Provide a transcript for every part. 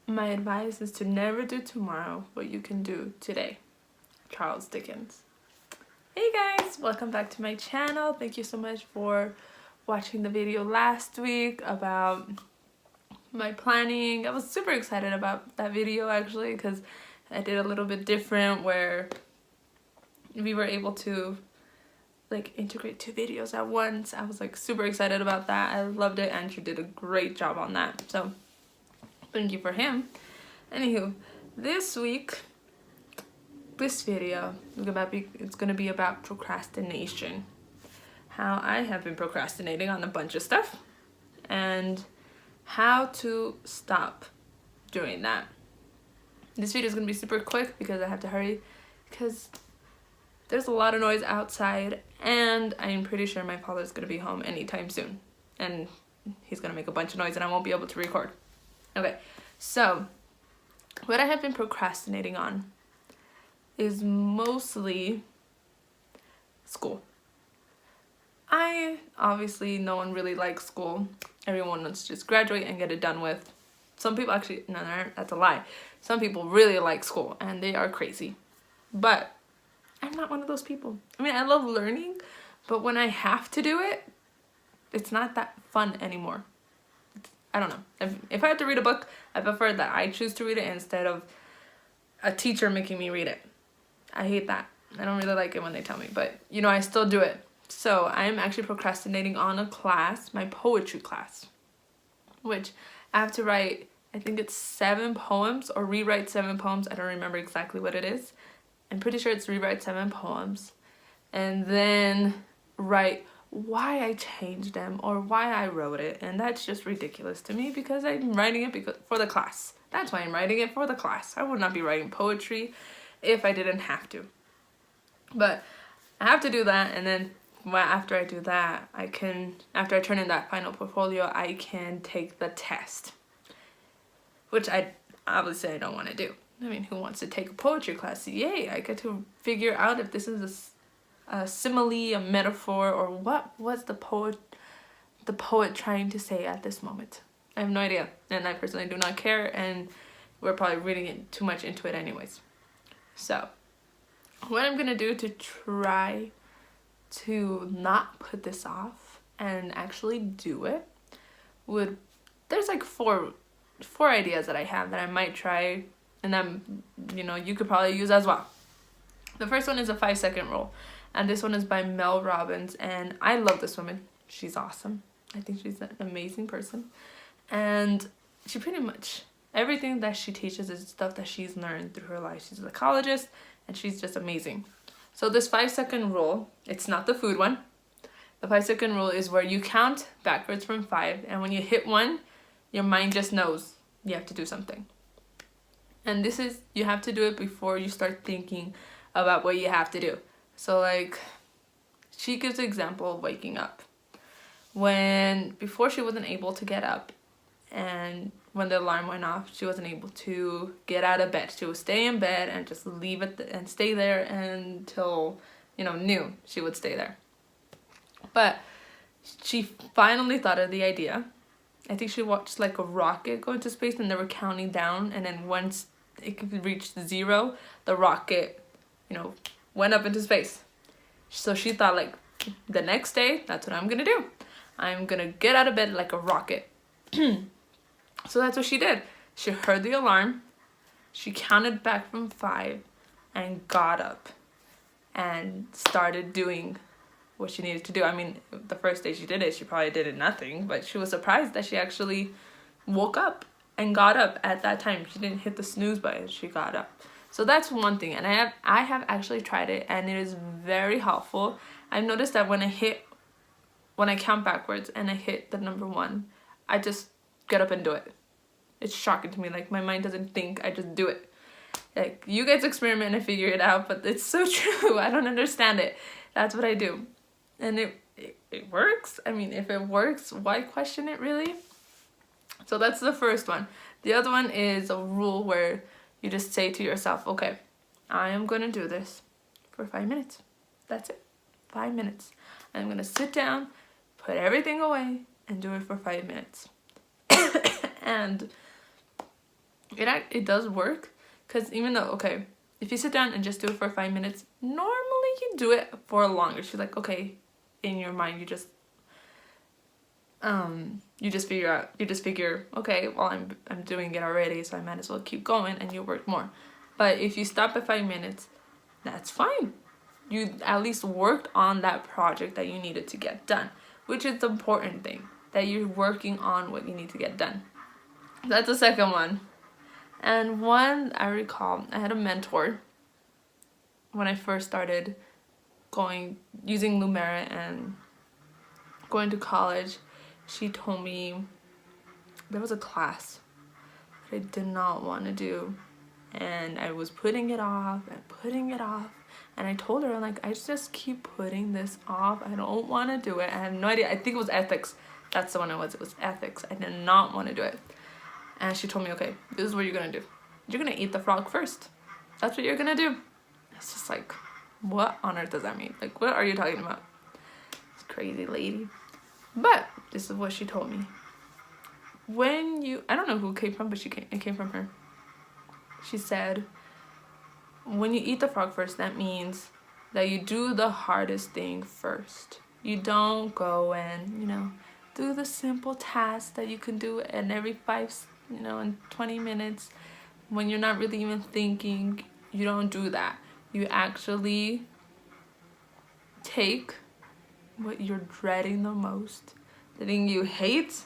My advice is to never do tomorrow what you can do today. Charles Dickens. Hey guys, welcome back to my channel. Thank you so much for watching the video last week about my planning. I was super excited about that video actually because I did a little bit different where we were able to like integrate 2 videos at once. I was like super excited about that. I loved it and she did a great job on that. So thank you for him. Anywho, this week, this video it's gonna be about procrastination. How I have been procrastinating on a bunch of stuff and how to stop doing that. This video is gonna be super quick because I have to hurry because there's a lot of noise outside and I'm pretty sure my father's gonna be home anytime soon and he's gonna make a bunch of noise and I won't be able to record. Okay, so what I have been procrastinating on is mostly school. Obviously no one really likes school. Everyone wants to just graduate and get it done with. Some people actually, no, that's a lie. Some people really like school and they are crazy. But I'm not one of those people. I mean, I love learning, but when I have to do it, it's not that fun anymore. I don't know. If I have to read a book, I prefer that I choose to read it instead of a teacher making me read it. I hate that. I don't really like it when they tell me, but you know, I still do it. So I'm actually procrastinating on a class, my poetry class, which I have to write, I think it's 7 poems or rewrite 7 poems. I don't remember exactly what it is. I'm pretty sure it's rewrite 7 poems and then write why I changed them or why I wrote it. And that's just ridiculous to me because I'm writing it for the class. That's why I'm writing it, for the class. I would not be writing poetry if I didn't have to. But I have to do that, and then after I do that, after I turn in that final portfolio, I can take the test, which I don't want to do. I mean, who wants to take a poetry class? Yay, I get to figure out if this is a simile, a metaphor, or what was the poet trying to say at this moment. I have no idea, and I personally do not care, and we're probably reading it too much into it anyways. So what I'm gonna do to try to not put this off and actually do it there's like four ideas that I have that I might try, and then you could probably use as well. The first one is a 5-second rule, and this one is by Mel Robbins, and I love this woman. She's awesome. I think she's an amazing person, and she pretty much everything that she teaches is stuff that she's learned through her life. She's a psychologist and she's just amazing. So this 5-second rule, it's not the food one. The 5-second rule is where you count backwards from 5, and when you hit 1, your mind just knows you have to do something. And you have to do it before you start thinking about what you have to do. So like, she gives an example of waking up. Before she wasn't able to get up, and when the alarm went off, she wasn't able to get out of bed. She would stay in bed and just leave it and stay there until, noon. She would stay there. But she finally thought of the idea. I think she watched like a rocket go into space and they were counting down, and then once it reached 0, the rocket, went up into space. So she thought, like, the next day, that's what I'm gonna do. I'm gonna get out of bed like a rocket. So that's what she did. She heard the alarm, she counted back from 5 and got up and started doing what she needed to do. I mean, the first day she did it, she probably did it nothing, but she was surprised that she actually woke up and got up at that time. She didn't hit the snooze button, she got up. So that's one thing, and I have actually tried it, and it is very helpful. I've noticed that when I count backwards and I hit the number 1, I just get up and do it. It's shocking to me. Like, my mind doesn't think, I just do it. Like, you guys experiment and figure it out, but it's so true. I don't understand it. That's what I do. And it works. I mean, if it works, why question it, really? So that's the first one. The other one is a rule where you just say to yourself, okay, I am going to do this for 5 minutes. That's it. 5 minutes. I'm going to sit down, put everything away, and do it for 5 minutes. And it does work, because even though, okay, if you sit down and just do it for 5 minutes, normally you do it for longer. She's like, okay, in your mind you just figure, okay, well, I'm doing it already, so I might as well keep going, and you work more. But if you stop at 5 minutes, that's fine. You at least worked on that project that you needed to get done, which is the important thing, that you're working on what you need to get done. That's the second one. And one I recall, I had a mentor when I first started using Lumera and going to college. She told me there was a class that I did not want to do, and I was putting it off and putting it off. And I told her, I'm like, I just keep putting this off. I don't want to do it. I have no idea. I think it was ethics. That's the one it was. It was ethics. I did not want to do it. And she told me, okay, this is what you're going to do. You're going to eat the frog first. That's what you're going to do. It's just like, what on earth does that mean? Like, what are you talking about? This crazy lady. But this is what she told me. I don't know who it came from, but it came from her. She said, when you eat the frog first, that means that you do the hardest thing first. You don't go and, do the simple tasks that you can do in every in 20 minutes when you're not really even thinking. You don't do that. You actually take what you're dreading the most, the thing you hate,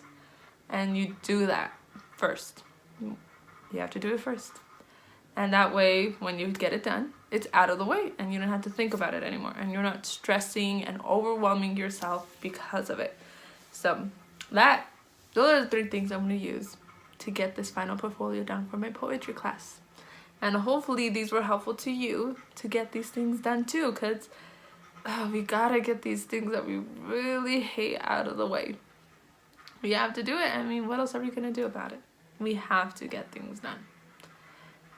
and you do that first. You have to do it first. And that way, when you get it done, it's out of the way and you don't have to think about it anymore. And you're not stressing and overwhelming yourself because of it. So those are the 3 things I'm going to use to get this final portfolio done for my poetry class. And hopefully these were helpful to you to get these things done too. Because we got to get these things that we really hate out of the way. We have to do it. I mean, what else are we going to do about it? We have to get things done.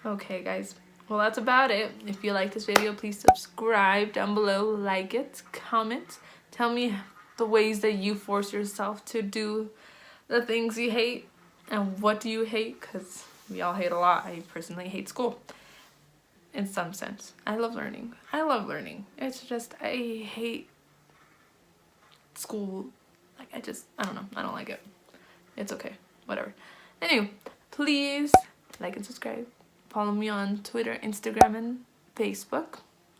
Okay, guys. Well, that's about it. If you like this video, please subscribe down below, like it, comment. Tell me the ways that you force yourself to do the things you hate, and what do you hate, because we all hate a lot. I personally hate school in some sense. I love learning. It's just, I hate school. Like, I don't know. I don't like it. It's okay. Whatever. Anyway, please like and subscribe. Follow me on Twitter, Instagram, and Facebook.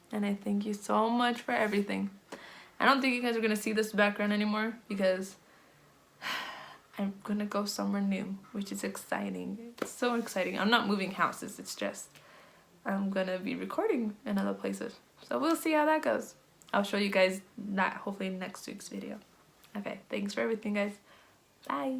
And I thank you so much for everything. I don't think you guys are going to see this background anymore because I'm going to go somewhere new, which is exciting. It's so exciting. I'm not moving houses. It's just I'm going to be recording in other places. So we'll see how that goes. I'll show you guys that hopefully in next week's video. Okay, thanks for everything, guys. Bye.